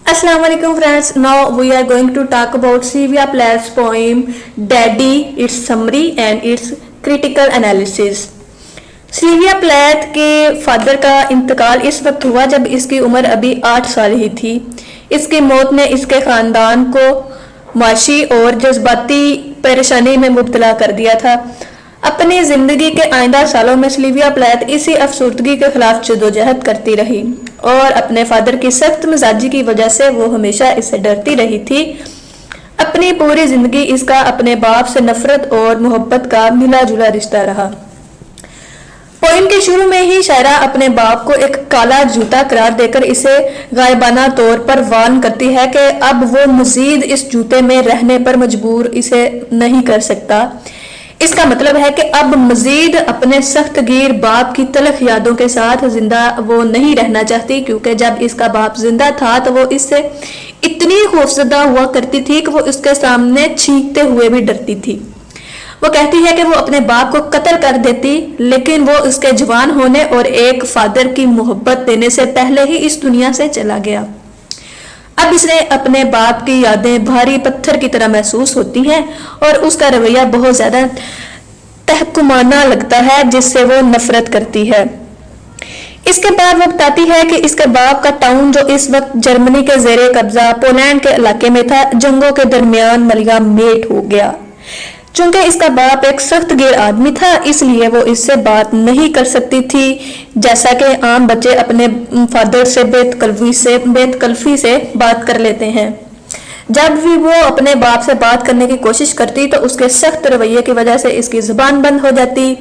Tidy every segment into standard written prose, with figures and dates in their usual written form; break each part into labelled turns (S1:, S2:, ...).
S1: Assalamu alaikum friends. Now we are going to talk about Sylvia Plath's poem Daddy, its summary and its critical analysis. Sylvia Plath के father का इंतकाल इस वक्त हुआ जब इसकी उम्र अभी 8 साल ही थी। इसकी मौत ने इसके ख़ानदान को माशी और जज्बाती परेशानी में मुब्तला कर दिया था। अपनी ज़िंदगी के आइंदा सालों में सिल्विया प्लैथ इसी अफसुर्दगी के खिलाफ जदोजहद करती रही और अपने फादर की सख्त मिजाजी की वजह से वो हमेशा इससे डरती रही थी। अपनी पूरी ज़िंदगी इसका अपने बाप से नफरत और मोहब्बत का मिला जुला रिश्ता रहा। पोइम के शुरू में ही शायरा अपने बाप को एक काला जूता करार देकर इसे गायबाना तौर पर वार्न करती है कि अब वो मजीद इस जूते में रहने पर मजबूर इसे नहीं कर सकता। इसका मतलब है कि अब मजीद अपने सख्त गिर बाप की तलख यादों के साथ जिंदा वो नहीं रहना चाहती, क्योंकि जब इसका बाप जिंदा था तो वो इससे इतनी खौफजदा हुआ करती थी कि वो इसके सामने चीखते हुए भी डरती थी। वो कहती है कि वो अपने बाप को कत्ल कर देती, लेकिन वो उसके जवान होने और एक फादर की मोहब्बत देने से पहले ही इस दुनिया से चला गया। अब इसे अपने बाप की यादें भारी पत्थर की तरह महसूस होती हैं और उसका रवैया बहुत ज्यादा तहकुमाना लगता है, जिससे वो नफरत करती है। इसके बाद वो बताती है कि इसके बाप का टाउन जो इस वक्त जर्मनी के जेरे कब्जा पोलैंड के इलाके में था, जंगों के दरमियान मलिया मेट हो गया। चूंकि इसका बाप एक सख्त गिर आदमी था, इसलिए वो इससे बात नहीं कर सकती थी, जैसा कि आम बच्चे अपने फादर से बेतकल्फी से बात कर लेते हैं। जब भी वो अपने बाप से बात करने की कोशिश करती तो उसके सख्त रवैये की वजह से इसकी जुबान बंद हो जाती।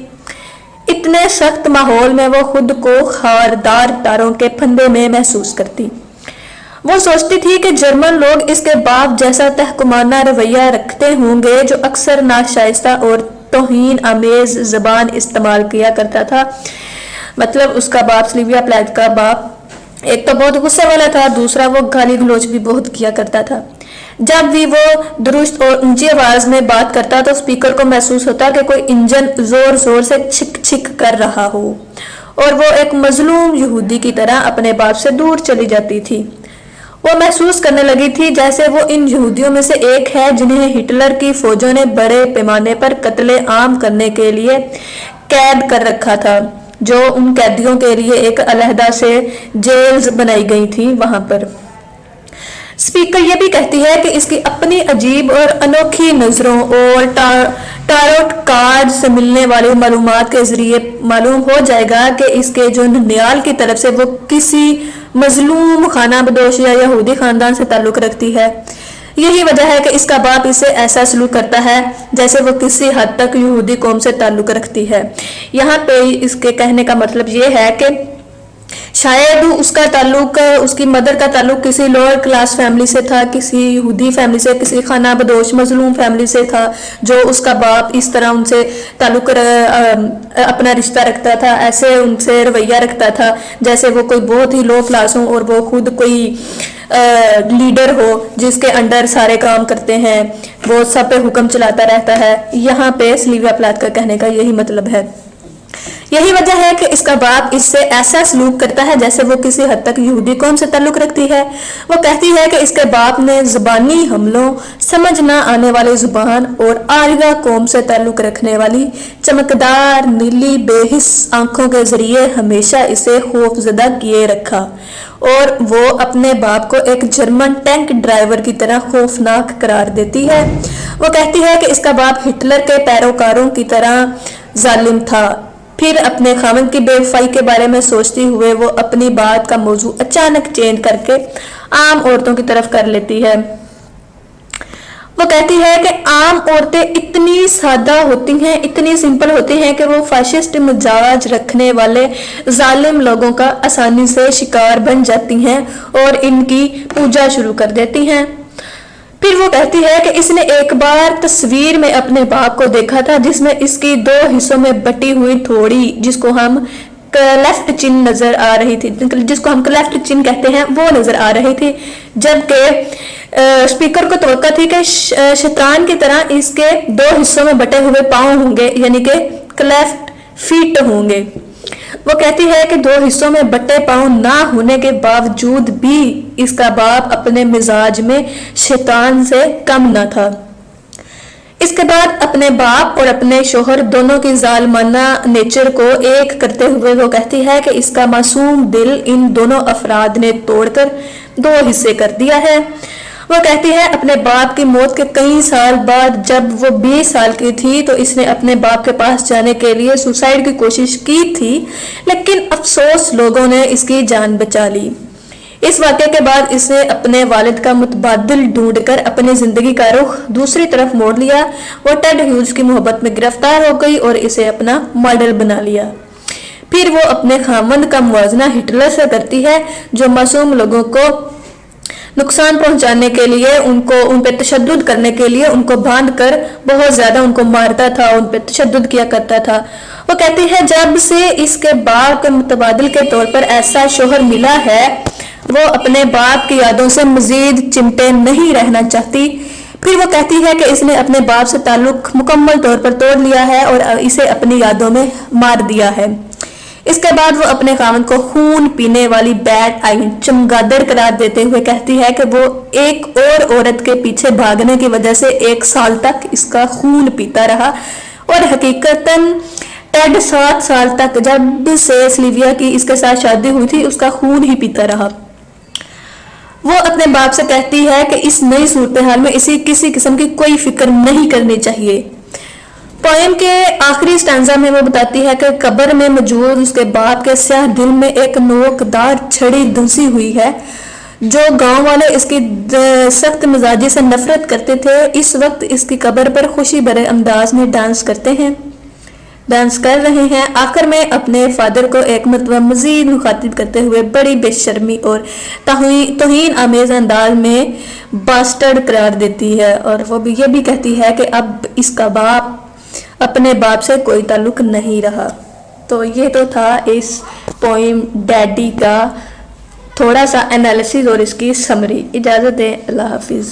S1: इतने सख्त माहौल में वो खुद को खारदार तारों के फंदे में महसूस करती। वो सोचती थी कि जर्मन लोग इसके बाप जैसा तहकुमाना रवैया रखते होंगे, जो अक्सर नाशाइस्ता और तौहीन आमेज जबान इस्तेमाल किया करता था। मतलब उसका बाप, सिल्विया प्लैथ का बाप, एक तो बहुत गुस्से वाला था, दूसरा वो गाली गलौज भी बहुत किया करता था। जब भी वो दुरुस्त और ऊंची आवाज में बात करता तो स्पीकर को महसूस होता कि कोई इंजन जोर जोर से छिक छिक कर रहा हो, और वो एक मजलूम यहूदी की तरह अपने बाप से दूर चली जाती थी। वो महसूस करने लगी थी जैसे वो इन यहूदियों में से एक है जिन्हें हिटलर की फौजों ने बड़े पैमाने पर कत्ले आम करने के लिए कैद कर रखा था, जो उन कैदियों के लिए एक अलहदा से जेल्स बनाई गई थी वहां पर। स्पीकर ये भी कहती है कि इसकी अपनी अजीब और अनोखी नजरों और टारोट कार्ड से मिलने वाली मालूमात के जरिए मालूम हो जाएगा कि इसके जो ननियाल की तरफ से वो किसी मजलूम खाना बदोश या यहूदी खानदान से ताल्लुक रखती है। यही वजह है कि इसका बाप इसे ऐसा सलूक करता है जैसे वो किसी हद तक यहूदी कौम से ताल्लुक रखती है। यहाँ पे इसके कहने का मतलब ये है कि शायद उसका ताल्लुक, उसकी मदर का ताल्लुक किसी लोअर क्लास फैमिली से था, किसी यहूदी फैमिली से, किसी खाना बदोश मजलूम फैमिली से था, जो उसका बाप इस तरह उनसे ताल्लुक अपना रिश्ता रखता था, ऐसे उनसे रवैया रखता था जैसे वो कोई बहुत ही लो क्लास हो और वो खुद कोई लीडर हो जिसके अंडर सारे काम करते हैं, वो सब पे हुक्म चलाता रहता है। यहाँ पे सिल्विया प्लैथ का कहने का यही मतलब है। यही वजह है कि इसका बाप इससे ऐसा सलूक करता है जैसे वो किसी हद तक यहूदी कौम से ताल्लुक रखती है। वो कहती है कि इसके बाप ने जुबानी हमलों, समझ ना आने वाली जुबान और आर्या कौम से ताल्लुक रखने वाली चमकदार नीली बेहिस आंखों के जरिए हमेशा इसे खौफजदा किए रखा, और वो अपने बाप को एक जर्मन टैंक ड्राइवर की तरह खौफनाक करार देती है। वो कहती है कि इसका बाप हिटलर के पैरोकारों की तरह जालिम था। फिर अपने खामन की बेवफाई के बारे में सोचते हुए वो अपनी बात का मौजू अचानक चेंज करके आम औरतों की तरफ कर लेती है। वो कहती है कि आम औरतें इतनी सादा होती हैं, इतनी सिंपल होती हैं कि वो फाशिस्ट मिजाज रखने वाले जालिम लोगों का आसानी से शिकार बन जाती हैं और इनकी पूजा शुरू कर देती हैं। फिर वो कहती है कि इसने एक बार तस्वीर में अपने बाप को देखा था जिसमें इसकी 2 हिस्सों में बटी हुई थोड़ी, जिसको हम क्लेफ्ट चिन नजर आ रही थी, जिसको हम क्लेफ्ट चिन कहते हैं, वो नजर आ रही थी। जबकि स्पीकर को तवक्का थी कि शैतान की तरह इसके 2 हिस्सों में बटे हुए पांव होंगे, यानी कि क्लेफ्ट फीट होंगे। وہ کہتی ہے کہ 2 حصوں میں بٹے پاؤں نہ ہونے کے باوجود بھی اس کا باپ اپنے مزاج میں شیطان سے کم نہ تھا۔ اس کے بعد اپنے باپ اور اپنے شوہر دونوں کی ظالمانہ نیچر کو ایک کرتے ہوئے وہ کہتی ہے کہ اس کا معصوم دل ان دونوں افراد نے توڑ کر 2 حصے کر دیا ہے۔ وہ کہتی ہے اپنے باپ کی موت کے کئی سال بعد جب وہ 20 سال کی تھی تو اس نے اپنے باپ کے پاس جانے کے لیے سوسائڈ کی کوشش کی تھی، لیکن افسوس لوگوں نے اس کی جان بچا لی۔ اس واقعے کے بعد اس نے اپنے والد کا متبادل ڈھونڈ کر اپنی زندگی کا رخ دوسری طرف موڑ لیا۔ وہ ٹیڈ ہیوز کی محبت میں گرفتار ہو گئی اور اسے اپنا ماڈل بنا لیا۔ پھر وہ اپنے خاوند کا موازنہ ہٹلر سے کرتی ہے جو معصوم لوگوں کو نقصان پہنچانے کے لیے ان پہ تشدد کرنے کے لیے ان کو باندھ کر بہت زیادہ ان کو مارتا تھا، ان پہ تشدد کیا کرتا تھا۔ وہ کہتی ہے جب سے اس کے باپ کے متبادل کے طور پر ایسا شوہر ملا ہے وہ اپنے باپ کی یادوں سے مزید چمٹے نہیں رہنا چاہتی۔ پھر وہ کہتی ہے کہ اس نے اپنے باپ سے تعلق مکمل طور پر توڑ لیا ہے اور اسے اپنی یادوں میں مار دیا ہے۔ اس کے بعد وہ اپنے خاوند کو خون پینے والی بیڈ آئی چمگادڑ قرار دیتے ہوئے کہتی ہے کہ وہ ایک اور عورت کے پیچھے بھاگنے کی وجہ سے 1 سال تک اس کا خون پیتا رہا، اور حقیقتاً ٹیڈ 7 سال تک جب سے سلیویا کی اس کے ساتھ شادی ہوئی تھی اس کا خون ہی پیتا رہا۔ وہ اپنے باپ سے کہتی ہے کہ اس نئی صورتحال میں اسے کسی قسم کی کوئی فکر نہیں کرنی چاہیے۔ پوئم کے آخری سٹانزا میں وہ بتاتی ہے کہ قبر میں موجود اس کے باپ کے سیاہ دل میں ایک نوکدار چھڑی دھنسی ہوئی ہے۔ جو گاؤں والے اس کی سخت مزاجی سے نفرت کرتے تھے اس وقت اس کی قبر پر خوشی بھرے انداز میں ڈانس کر رہے ہیں۔ آخر میں اپنے فادر کو ایک مرتبہ مزید مخاطب کرتے ہوئے بڑی بے شرمی اور توہین آمیز انداز میں باسٹرڈ قرار دیتی ہے، اور وہ بھی یہ بھی کہتی ہے کہ اب اس کا باپ اپنے باپ سے کوئی تعلق نہیں رہا۔ تو یہ تو تھا اس پوئم ڈیڈی کا تھوڑا سا انالیسز اور اس کی سمری۔ اجازت دیں، اللہ حافظ۔